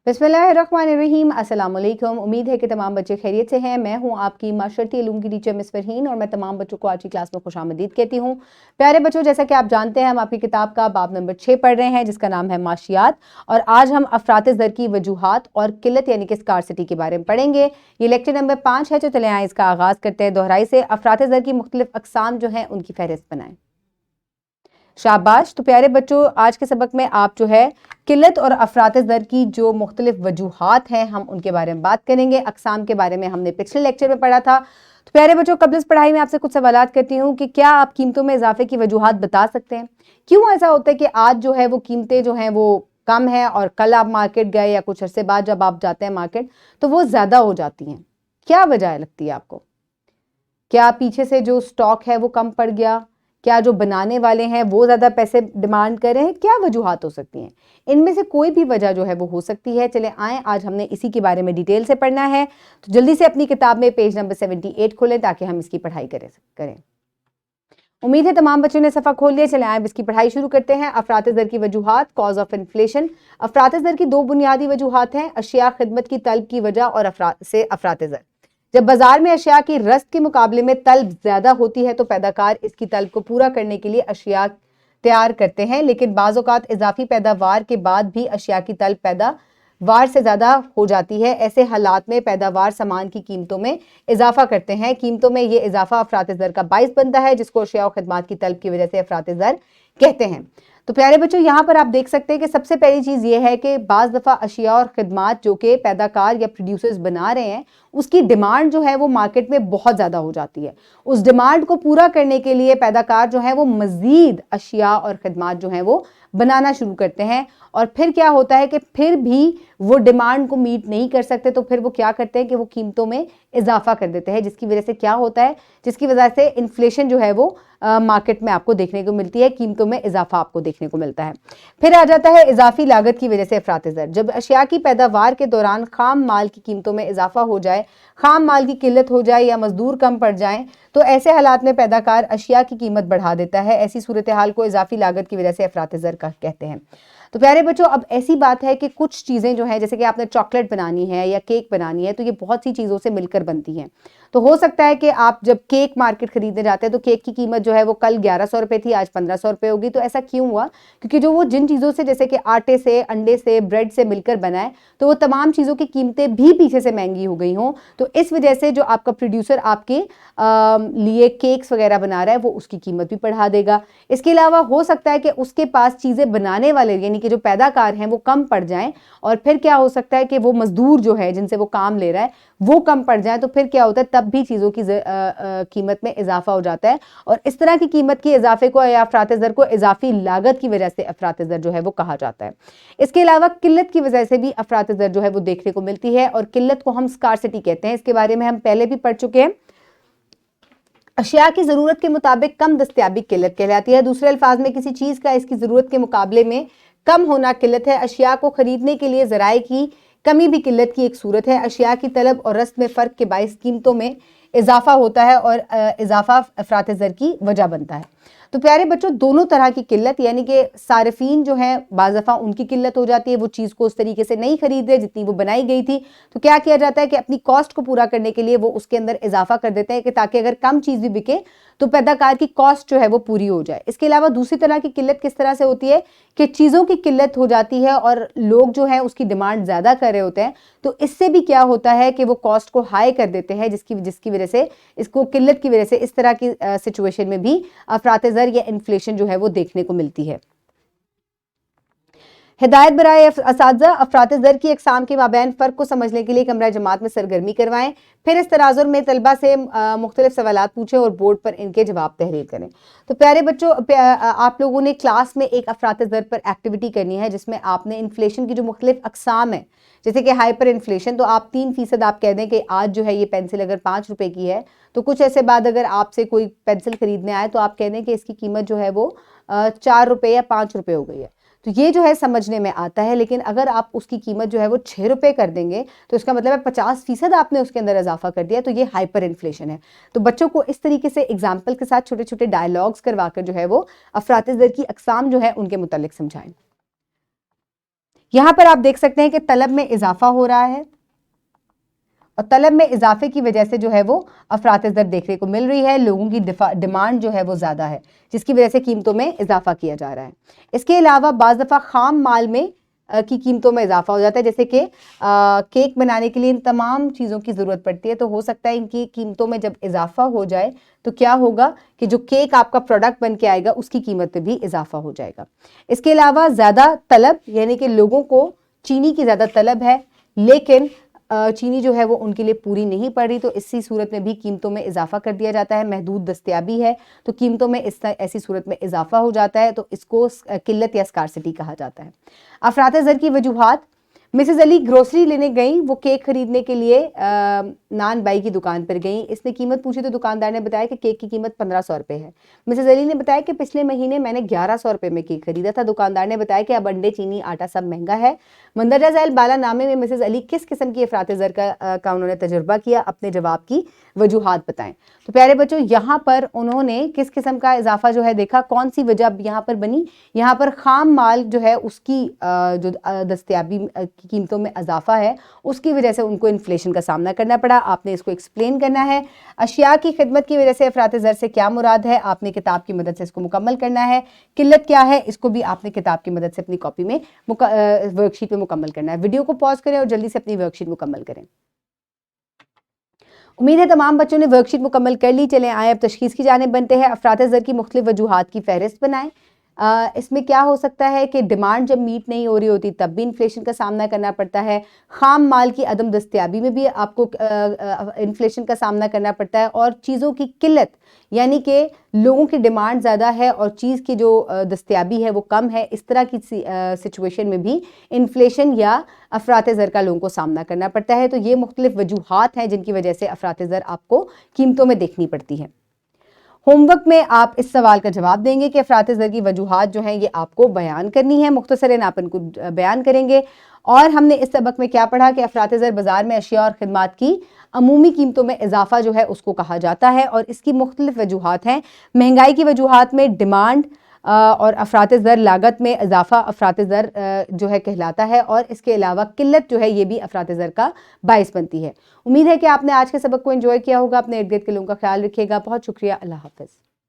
बिस्मिल्लाहिर्रहमानिर्रहीम। अस्सलाम वालेकुम। उम्मीद है कि तमाम बच्चे खैरियत से हैं। मैं हूं आपकी माशरती इल्म की टीचर मिस फरहीन और मैं तमाम बच्चों को आज की क्लास में खुशामदीद कहती हूं। प्यारे बच्चों, जैसा कि आप जानते हैं हम आपकी किताब का बाब नंबर 6 पढ़ रहे हैं जिसका नाम है माशियात, और आज हम अफरात ज़र की वजूहात और किल्लत यानी कि स्कारसिटी के बारे में पढ़ेंगे। ये लेक्चर नंबर 5 है। तो चले आए इसका आगाज़ करते हैं दोहराई से। अफरात ज़र की मुख्तलिफ अक़साम जो हैं उनकी फहरिस्त बनाएं। शाबाश। तो प्यारे बच्चों, आज के सबक में आप जो है किल्लत और अफरात ज़र की जो मुख्तलिफ वजूहात हैं हम उनके बारे में बात करेंगे। अक़साम के बारे में हमने पिछले लेक्चर में पढ़ा था। तो प्यारे बच्चों, कब्ल इस पढ़ाई में आपसे कुछ सवालात करती हूँ कि क्या आप कीमतों में इजाफे की वजूहात बता सकते हैं? क्यों ऐसा होता है कि आज जो है वो कीमतें जो हैं वो कम है और कल आप मार्केट गए या कुछ अरसे बाद जब आप जाते हैं मार्केट तो वो ज़्यादा हो जाती हैं? क्या वजह लगती है आपको? क्या पीछे से जो स्टॉक है वो कम पड़ गया? क्या जो बनाने वाले हैं वो ज़्यादा पैसे डिमांड कर रहे हैं? क्या वजूहात हो सकती हैं? इनमें से कोई भी वजह जो है वो हो सकती है। चले आएँ, आज हमने इसी के बारे में डिटेल से पढ़ना है। तो जल्दी से अपनी किताब में पेज नंबर 78 खोलें ताकि हम इसकी पढ़ाई करें। उम्मीद है तमाम बच्चों ने सफ़ा खोल लिया। चले आएँ, इसकी पढ़ाई शुरू करते हैं। अफरात ज़र की वजूहात, कॉज ऑफ इन्फ्लेशन। अफरात ज़र की दो बुनियादी वजूहात हैं, अशिया खिदमत की तलब की वजह और अफरात ज़र। जब बाजार में अशिया की रस्त के मुकाबले में तलब ज़्यादा होती है तो पैदाकार इसकी तलब को पूरा करने के लिए अशिया तैयार करते हैं, लेकिन बाज़ औक़ात इजाफी पैदावार के बाद भी अशिया की तलब पैदावार से ज़्यादा हो जाती है। ऐसे हालात में पैदावार सामान की कीमतों में इजाफा करते हैं। कीमतों में ये इजाफा अफरात ज़र का बाइस बनता है, जिसको अशिया और खिदमात की तलब की वजह से अफरात ज़र कहते हैं। तो प्यारे बच्चों, यहाँ पर आप देख सकते हैं कि सबसे पहली चीज़ ये है कि बाज़ दफ़ा अशिया और खिदमात जो कि पैदाकार या प्रोड्यूसर्स बना रहे हैं उसकी डिमांड जो है वो मार्केट में बहुत ज़्यादा हो जाती है। उस डिमांड को पूरा करने के लिए पैदाकार जो है वो मज़ीद अशिया और खिदमात जो हैं वो बनाना शुरू करते हैं, और फिर क्या होता है कि फिर भी वो डिमांड को मीट नहीं कर सकते तो फिर वो क्या करते हैं कि वो कीमतों में इजाफा कर देते हैं, जिसकी वजह से क्या होता है, जिसकी वजह से इन्फ्लेशन जो है वो मार्केट में आपको देखने को मिलती है, कीमतों में इजाफा आपको देखने को मिलता है। फिर आ जाता है इजाफी लागत की वजह से अफरात ज़र। जब अशिया की पैदावार के दौरान खाम माल की कीमतों में इजाफा हो जाए, खाम माल की किल्लत हो जाए या मजदूर कम पड़ जाएं, तो ऐसे हालात में पैदाकार अशिया की कीमत बढ़ा देता है। ऐसी सूरत हाल को इजाफी लागत की वजह से अफरात ज़र का कहते हैं। तो प्यारे बच्चों, अब ऐसी बात है कि कुछ चीज़ें जो हैं, जैसे कि आपने चॉकलेट बनानी है या केक बनानी है, तो ये बहुत सी चीज़ों से मिलकर बनती हैं। तो हो सकता है कि आप जब केक मार्केट खरीदने जाते हैं तो केक की कीमत जो है वो कल 1100 रुपये थी, आज 1500 रुपये होगी। तो ऐसा क्यों हुआ? क्योंकि जो वो जिन चीज़ों से, जैसे कि आटे से, अंडे से, ब्रेड से मिलकर बनाए, तो वो तमाम चीज़ों की कीमतें भी पीछे से महंगी हो गई हों। तो इस वजह से जो आपका प्रोड्यूसर आपके लिए केक्स वगैरह बना रहा है वो उसकी कीमत भी बढ़ा देगा। इसके अलावा हो सकता है कि उसके पास चीज़ें बनाने वाले यानी कि जो पैदाकार हैं वो कम पड़ जाएं, और फिर क्या हो सकता है कि वो मजदूर जो है जिनसे वो काम ले रहा है वो कम पड़ जाए, तो फिर क्या होता है, तब भी चीज़ों की कीमत में इजाफा हो जाता है। और इस तरह की कीमत के इजाफे को या अफरात ज़र को इजाफी लागत की वजह से अफरात ज़र जो है वो कहा जाता है। इसके अलावा किल्लत की वजह से भी अफरात ज़र जो है वो देखने को मिलती है, और किल्लत को हम स्कारसिटी कहते हैं। इसके बारे में हम पहले भी पढ़ चुके हैं। अशिया की ज़रूरत के मुताबिक कम दस्तयाबी किल्लत कहलाती है। दूसरे अल्फाज में किसी चीज़ का इसकी ज़रूरत के मुकाबले में कम होना किल्लत है। अशिया को खरीदने के लिए ज़राए की कमी भी किल्लत की एक सूरत है। अशिया की तलब और रस्त में फ़र्क के बाइस कीमतों में इजाफा होता है और इजाफा अफरात ज़र की वजह बनता है। तो प्यारे बच्चों, दोनों तरह की किल्लत, यानी कि सारिफीन जो है बाज़ दफ़ा उनकी किल्लत हो जाती है, वो चीज़ को उस तरीके से नहीं खरीद रहे जितनी वो बनाई गई थी। तो क्या किया जाता है कि अपनी कॉस्ट को पूरा करने के लिए वो उसके अंदर इजाफा कर देते हैं कि ताकि अगर कम चीज़ भी बिके तो पैदाकार की कॉस्ट जो है वो पूरी हो जाए। इसके अलावा दूसरी तरह की किल्लत किस तरह से होती है कि चीज़ों की किल्लत हो जाती है और लोग जो है उसकी डिमांड ज़्यादा कर रहे होते हैं, तो इससे भी क्या होता है कि वो कॉस्ट को हाई कर देते हैं, जिसकी वजह से इसको किल्लत की वजह से इस तरह की सिचुएशन में भी अफरात ज़र या इन्फ्लेशन जो है वो देखने को मिलती है। हिदायत बराए असातिज़ा, अफरात ज़र की अक़साम के माबैन फ़र्क को समझने के लिए कमरा जमात में सरगर्मी करवाएं। फिर इस तराजुर में तलबा से मुख्तलिफ सवालात पूछें और बोर्ड पर इनके जवाब तहरीर करें। तो प्यारे बच्चों, आप लोगों ने क्लास में एक अफरात ज़र पर एक्टिविटी करनी है जिसमें आपने इन्फ्लेशन की जो मुख्तलिफ अक़साम है, जैसे कि हाइपर इन्फ्लेशन, तो आप 3% आप कह दें कि आज जो है ये पेंसिल अगर 5 रुपये की है, तो कुछ ऐसे बाद अगर आपसे कोई पेंसिल खरीदने आए तो आप कह दें कि इसकी कीमत जो है वो 4 रुपये या 5 रुपये हो गई है। तो ये जो है समझने में आता है, लेकिन अगर आप उसकी कीमत जो है वो 6 रुपये कर देंगे तो इसका मतलब है 50% आपने उसके अंदर इजाफा कर दिया, तो ये हाइपर इन्फ्लेशन है। तो बच्चों को इस तरीके से एग्जाम्पल के साथ छोटे छोटे डायलॉग्स करवा कर जो है वो अफरात ज़र की अक़साम जो है उनके मुतालिक समझाएं। یہاں پر آپ دیکھ سکتے ہیں کہ طلب میں اضافہ ہو رہا ہے اور طلب میں اضافے کی وجہ سے جو ہے وہ افراط زر دیکھنے کو مل رہی ہے. لوگوں کی ڈیمانڈ جو ہے وہ زیادہ ہے جس کی وجہ سے قیمتوں میں اضافہ کیا جا رہا ہے. اس کے علاوہ بعض دفعہ خام مال میں کی قیمتوں میں اضافہ ہو جاتا ہے, جیسے کہ کیک بنانے کے لیے ان تمام چیزوں کی ضرورت پڑتی ہے, تو ہو سکتا ہے ان کی قیمتوں میں جب اضافہ ہو جائے تو کیا ہوگا کہ جو کیک آپ کا پروڈکٹ بن کے آئے گا اس کی قیمت پہ بھی اضافہ ہو جائے گا. اس کے علاوہ زیادہ طلب, یعنی کہ لوگوں کو چینی کی زیادہ طلب ہے لیکن چینی جو ہے وہ ان کے لیے پوری نہیں پڑ رہی, تو اسی صورت میں بھی قیمتوں میں اضافہ کر دیا جاتا ہے. محدود دستیابی ہے تو قیمتوں میں ایسی صورت میں اضافہ ہو جاتا ہے, تو اس کو قلت یا اسکارسٹی کہا جاتا ہے. افراط زر کی وجوہات. مسز علی گروسری لینے گئیں, وہ کیک خریدنے کے لیے نان بائی کی دکان پر گئیں. اس نے قیمت پوچھی تو دکاندار نے بتایا کہ کیک کی قیمت 1500 روپے ہے. مسز علی نے بتایا کہ پچھلے مہینے میں نے 1100 روپے میں کیک خریدا تھا. دکاندار نے بتایا کہ اب انڈے, چینی, آٹا سب مہنگا ہے. مندرجہ ذیل بالا نامے میں مسز علی کس قسم کی افراط زر کا انہوں نے تجربہ کیا, اپنے جواب کی وجوہات بتائیں. تو پیارے بچوں, یہاں پر انہوں نے کس قسم کا اضافہ جو ہے دیکھا, کون سی وجہ یہاں پر بنی. یہاں پر خام مال جو ہے اس کی جو دستیابی کی قیمتوں میں اضافہ ہے اس کی وجہ سے ان کو انفلیشن کا سامنا کرنا پڑا. آپ نے اس کو ایکسپلین کرنا ہے. اشیاء کی خدمت کی وجہ سے افراط زر سے کیا مراد ہے, آپ نے کتاب کی مدد سے اس کو مکمل کرنا ہے. قلت کیا ہے, اس کو بھی آپ نے کتاب کی مدد سے اپنی کاپی میں ورک شیٹ میں مکمل کرنا ہے. ویڈیو کو پاز کریں اور جلدی سے اپنی ورک شیٹ مکمل کریں. امید ہے تمام بچوں نے ورک شیٹ مکمل کر لی. چلیں آئے اب تشخیص کی جانب بنتے ہیں. افراط زر کی مختلف وجوہات کی فہرست بنائیں. اس میں کیا ہو سکتا ہے کہ ڈیمانڈ جب میٹ نہیں ہو رہی ہوتی تب بھی انفلیشن کا سامنا کرنا پڑتا ہے. خام مال کی عدم دستیابی میں بھی آپ کو انفلیشن کا سامنا کرنا پڑتا ہے. اور چیزوں کی قلت, یعنی کہ لوگوں کی ڈیمانڈ زیادہ ہے اور چیز کی جو دستیابی ہے وہ کم ہے, اس طرح کی سچویشن میں بھی انفلیشن یا افراط زر کا لوگوں کو سامنا کرنا پڑتا ہے. تو یہ مختلف وجوہات ہیں جن کی وجہ سے افراط زر آپ کو قیمتوں میں دیکھنی پڑتی ہے. ہوم ورک میں آپ اس سوال کا جواب دیں گے کہ افراط زر کی وجوہات جو ہیں یہ آپ کو بیان کرنی ہے. مختصراً آپ ان کو بیان کریں گے. اور ہم نے اس سبق میں کیا پڑھا کہ افراط زر بازار میں اشیاء اور خدمات کی عمومی قیمتوں میں اضافہ جو ہے اس کو کہا جاتا ہے, اور اس کی مختلف وجوہات ہیں. مہنگائی کی وجوہات میں ڈیمانڈ اور افراط زر, لاگت میں اضافہ افراط زر جو ہے کہلاتا ہے, اور اس کے علاوہ قلت جو ہے یہ بھی افراط زر کا باعث بنتی ہے. امید ہے کہ آپ نے آج کے سبق کو انجوائے کیا ہوگا. اپنے ارد گرد کے لوگوں کا خیال رکھیے گا. بہت شکریہ. اللہ حافظ.